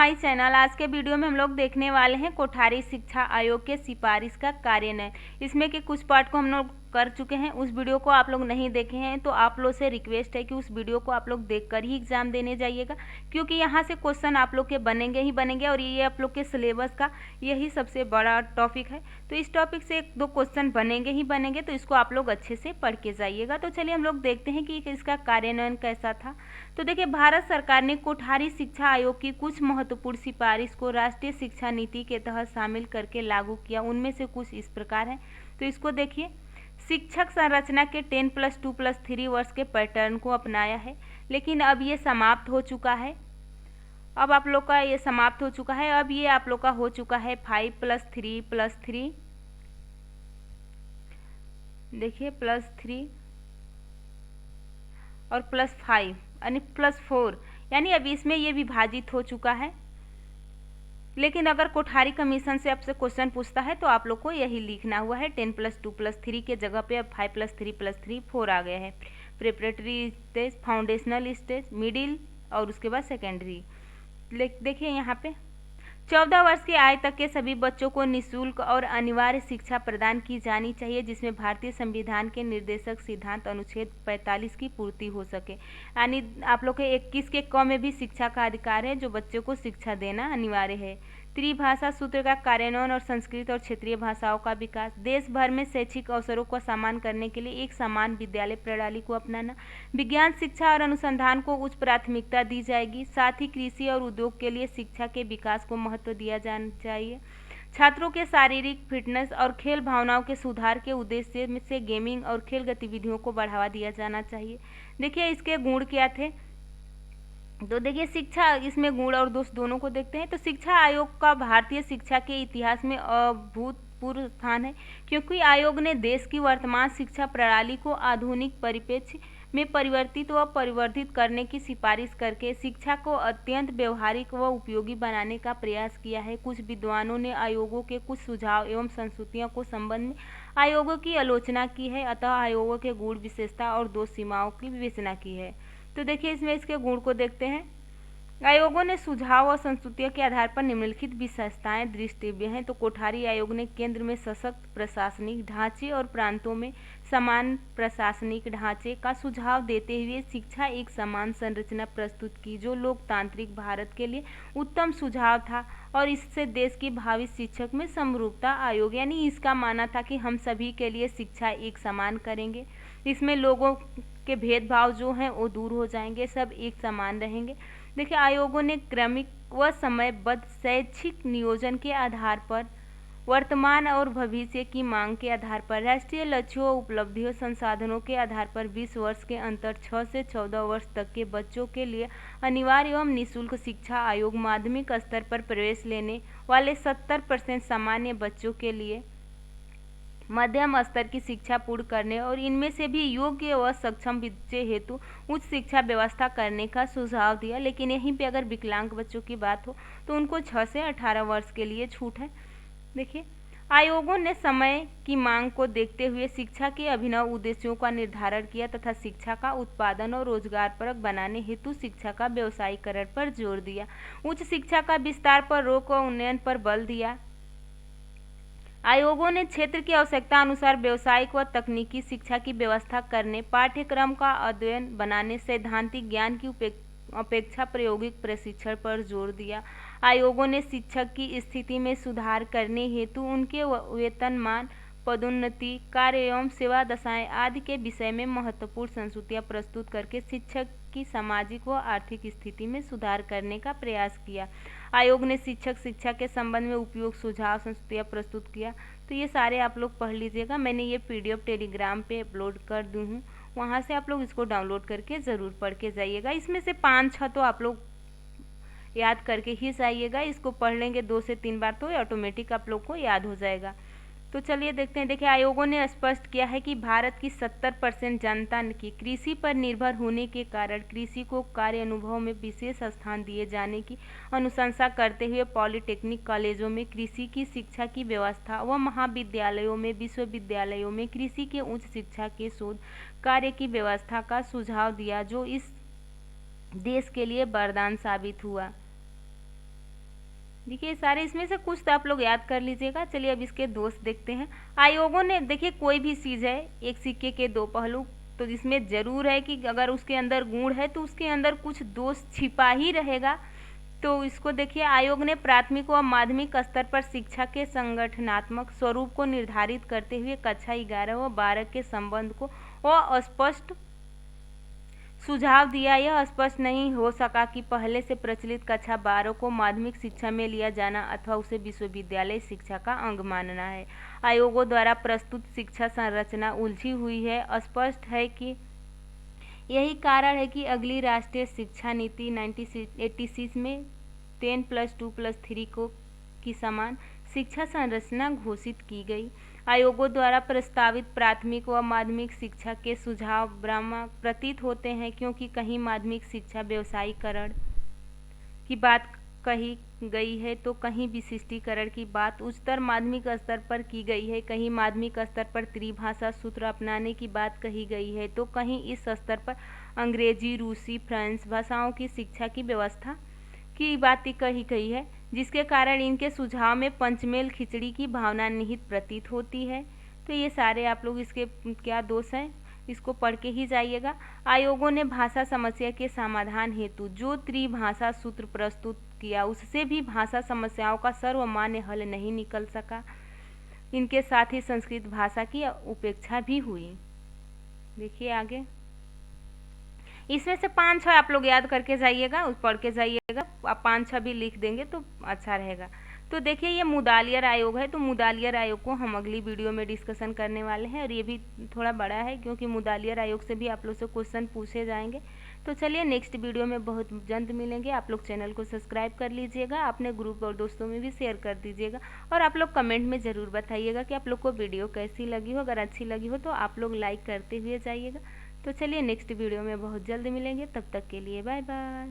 हमारे चैनल आज के वीडियो में हम लोग देखने वाले हैं कोठारी शिक्षा आयोग के सिफारिश का कार्यान्वयन। इसमें के कुछ पार्ट को हम लोग कर चुके हैं। उस वीडियो को आप लोग नहीं देखे हैं तो आप लोग से रिक्वेस्ट है कि उस वीडियो को आप लोग देखकर ही एग्जाम देने जाइएगा, क्योंकि यहाँ से क्वेश्चन आप लोग के बनेंगे ही बनेंगे और ये आप लोग के सिलेबस का यही सबसे बड़ा टॉपिक है। तो इस टॉपिक से एक दो क्वेश्चन बनेंगे ही बनेंगे, तो इसको आप लोग अच्छे से पढ़ के जाइएगा। तो चलिए हम लोग देखते हैं कि इसका कार्यान्वयन कैसा था। तो देखिए, भारत सरकार ने कोठारी शिक्षा आयोग की कुछ महत्वपूर्ण सिफारिश को राष्ट्रीय शिक्षा नीति के तहत शामिल करके लागू किया। उनमें से कुछ इस प्रकार है, तो इसको देखिए। शिक्षक संरचना के 10+2+3 वर्ष के पैटर्न को अपनाया है, लेकिन अब ये समाप्त हो चुका है। अब आप लोग का ये समाप्त हो चुका है। अब ये आप लोग का हो चुका है 5+3+3। देखिए, +3 और +5 यानी +4, यानी अभी इसमें ये विभाजित हो चुका है। लेकिन अगर कोठारी कमीशन से आपसे क्वेश्चन पूछता है तो आप लोग को यही लिखना हुआ है। 10+2+3 के जगह पे अब 5+3+3 4 आ गया है। Preparatory stage, foundational stage, middle और उसके बाद सेकेंडरी। देखिए यहाँ पे 14 वर्ष की आयु तक के सभी बच्चों को निःशुल्क और अनिवार्य शिक्षा प्रदान की जानी चाहिए, जिसमें भारतीय संविधान के निर्देशक सिद्धांत अनुच्छेद 45 की पूर्ति हो सके। यानी आप लोग के 21 के क में भी शिक्षा का अधिकार है, जो बच्चों को शिक्षा देना अनिवार्य है। त्रिभाषा सूत्र का कार्यान्वयन और संस्कृत और क्षेत्रीय भाषाओं का विकास। देश भर में शैक्षिक अवसरों को समान करने के लिए एक समान विद्यालय प्रणाली को अपनाना। विज्ञान शिक्षा और अनुसंधान को उच्च प्राथमिकता दी जाएगी। साथ ही कृषि और उद्योग के लिए शिक्षा के विकास को महत्व दिया जाना चाहिए। छात्रों के शारीरिक फिटनेस और खेल भावनाओं के सुधार के उद्देश्य से गेमिंग और खेल गतिविधियों को बढ़ावा दिया जाना चाहिए। देखिए, इसके गुण क्या थे। तो देखिए, शिक्षा, इसमें गुण और दोष दोनों को देखते हैं। तो शिक्षा आयोग का भारतीय शिक्षा के इतिहास में अभूतपूर्व स्थान है, क्योंकि आयोग ने देश की वर्तमान शिक्षा प्रणाली को आधुनिक परिप्रेक्ष्य में परिवर्तित व परिवर्धित करने की सिफारिश करके शिक्षा को अत्यंत व्यवहारिक व उपयोगी बनाने का प्रयास किया है। कुछ विद्वानों ने आयोगों के कुछ सुझाव एवं संस्तुतियों को संबंध में आयोगों की आलोचना की है, अतः आयोगों के गुण, विशेषता और दोष सीमाओं की विवेचना की है। तो देखिए, इसमें इसके गुण को देखते हैं। आयोगों ने सुझाव और संस्तुतियों के आधार पर निम्नलिखित विशेषताएं दृष्टिव्य हैं। तो कोठारी आयोग ने केंद्र में सशक्त प्रशासनिक ढांचे और प्रांतों में समान प्रशासनिक ढांचे का सुझाव देते हुए शिक्षा एक समान संरचना प्रस्तुत की, जो लोकतांत्रिक भारत के लिए उत्तम सुझाव था और इससे देश की भावी शिक्षक में समरूपता आयोग, यानी इसका मानना था कि हम सभी के लिए शिक्षा एक समान करेंगे। इसमें लोगों के भेदभाव जो हैं वो दूर हो जाएंगे, सब एक समान रहेंगे। देखिए, आयोगों ने क्रमिक व समयबद्ध शैक्षिक नियोजन के आधार पर वर्तमान और भविष्य की मांग के आधार पर राष्ट्रीय लक्ष्यों, उपलब्धियों, संसाधनों के आधार पर 20 वर्ष के अंतर 6 से 14 वर्ष तक के बच्चों के लिए अनिवार्य एवं निःशुल्क शिक्षा आयोग माध्यमिक स्तर पर प्रवेश लेने वाले 70% सामान्य बच्चों के लिए मध्यम स्तर की शिक्षा पूर्ण करने और इनमें से भी योग्य व सक्षम बच्चे हेतु उच्च शिक्षा व्यवस्था करने का सुझाव दिया। लेकिन यहीं पे अगर विकलांग बच्चों की बात हो तो उनको 6 से 18 वर्ष के लिए छूट है। देखिए, आयोगों ने समय की मांग को देखते हुए शिक्षा के अभिनव उद्देश्यों का निर्धारण किया तथा शिक्षा का उत्पादन और रोजगारपरक बनाने हेतु शिक्षा का व्यवसायीकरण पर जोर दिया। उच्च शिक्षा का विस्तार पर रोक व उन्नयन पर बल दिया। आयोगों ने क्षेत्र की आवश्यकता अनुसार व्यावसायिक व तकनीकी शिक्षा की व्यवस्था करने, पाठ्यक्रम का अध्ययन बनाने, सैद्धांतिक ज्ञान की अपेक्षा प्रायोगिक प्रशिक्षण पर जोर दिया। आयोगों ने शिक्षक की स्थिति में सुधार करने हेतु उनके वेतनमान, पदोन्नति, कार्य एवं सेवा दशाएं आदि के विषय में महत्वपूर्ण संस्तुतियां प्रस्तुत करके शिक्षक की सामाजिक व आर्थिक स्थिति में सुधार करने का प्रयास किया। आयोग ने शिक्षक शिक्षा के संबंध में उपयोग, सुझाव, संस्तुतियां प्रस्तुत किया। तो ये सारे आप लोग पढ़ लीजिएगा। मैंने ये PDF टेलीग्राम पे अपलोड कर दी हूँ, वहाँ से आप लोग इसको डाउनलोड करके ज़रूर पढ़ के जाइएगा। इसमें से 5-6 तो आप लोग याद करके ही जाइएगा। इसको पढ़ लेंगे 2 से 3 बार तो ऑटोमेटिक आप लोग को याद हो जाएगा। तो चलिए देखते हैं। देखिए, आयोगों ने स्पष्ट किया है कि भारत की 70% जनता की कृषि पर निर्भर होने के कारण कृषि को कार्य अनुभव में विशेष स्थान दिए जाने की अनुशंसा करते हुए पॉलिटेक्निक कॉलेजों में कृषि की शिक्षा की व्यवस्था व महाविद्यालयों में, विश्वविद्यालयों में कृषि के उच्च शिक्षा के शोध कार्य की व्यवस्था का सुझाव दिया, जो इस देश के लिए वरदान साबित हुआ। देखिए सारे इसमें से कुछ तो आप लोग याद कर लीजिएगा। चलिए अब इसके दोष देखते हैं। आयोगों ने, देखिए कोई भी चीज़ है एक सिक्के के दो पहलू, तो इसमें ज़रूर है कि अगर उसके अंदर गुण है तो उसके अंदर कुछ दोष छिपा ही रहेगा। तो इसको देखिए, आयोग ने प्राथमिक व माध्यमिक स्तर पर शिक्षा के संगठनात्मक स्वरूप को निर्धारित करते हुए कक्षा 11 व 12 के संबंध को अस्पष्ट सुझाव दिया। यह स्पष्ट नहीं हो सका कि पहले से प्रचलित कक्षा 12 को माध्यमिक शिक्षा में लिया जाना अथवा उसे विश्वविद्यालय शिक्षा का अंग मानना है। आयोगों द्वारा प्रस्तुत शिक्षा संरचना उलझी हुई है। स्पष्ट है कि यही कारण है कि अगली राष्ट्रीय शिक्षा नीति 1986 में 10+2+3 की समान शिक्षा संरचना घोषित की गई। आयोगों द्वारा प्रस्तावित प्राथमिक व माध्यमिक शिक्षा के सुझाव भ्रामक प्रतीत होते हैं, क्योंकि कहीं माध्यमिक शिक्षा व्यवसायीकरण की बात कही गई है तो कहीं विशिष्टीकरण की बात उच्चतर माध्यमिक स्तर पर की गई है। कहीं माध्यमिक स्तर पर त्रिभाषा सूत्र अपनाने की बात कही गई है तो कहीं इस स्तर पर अंग्रेजी, रूसी, फ्रेंच भाषाओं की शिक्षा की व्यवस्था की बात कही गई है, जिसके कारण इनके सुझाव में पंचमेल खिचड़ी की भावना निहित प्रतीत होती है। तो ये सारे आप लोग इसके क्या दोष हैं इसको पढ़ के ही जाइएगा। आयोगों ने भाषा समस्या के समाधान हेतु जो त्रिभाषा सूत्र प्रस्तुत किया उससे भी भाषा समस्याओं का सर्वमान्य हल नहीं निकल सका। इनके साथ ही संस्कृत भाषा की उपेक्षा भी हुई। देखिए आगे, इसमें से 5-6 आप लोग याद करके जाइएगा, पढ़ के जाइएगा। आप 5-6 भी लिख देंगे तो अच्छा रहेगा। तो देखिए ये मुदालियर आयोग है, तो मुदालियर आयोग को हम अगली वीडियो में डिस्कशन करने वाले हैं, और ये भी थोड़ा बड़ा है क्योंकि मुदालियर आयोग से भी आप लोग से क्वेश्चन पूछे जाएंगे। तो चलिए नेक्स्ट वीडियो में बहुत जल्द मिलेंगे। आप लोग चैनल को सब्सक्राइब कर लीजिएगा, अपने ग्रुप और दोस्तों में भी शेयर कर दीजिएगा, और आप लोग कमेंट में ज़रूर बताइएगा कि आप लोग को वीडियो कैसी लगी हो। अगर अच्छी लगी हो तो आप लोग लाइक करते हुए जाइएगा। तो चलिए नेक्स्ट वीडियो में बहुत जल्द मिलेंगे, तब तक के लिए बाय बाय।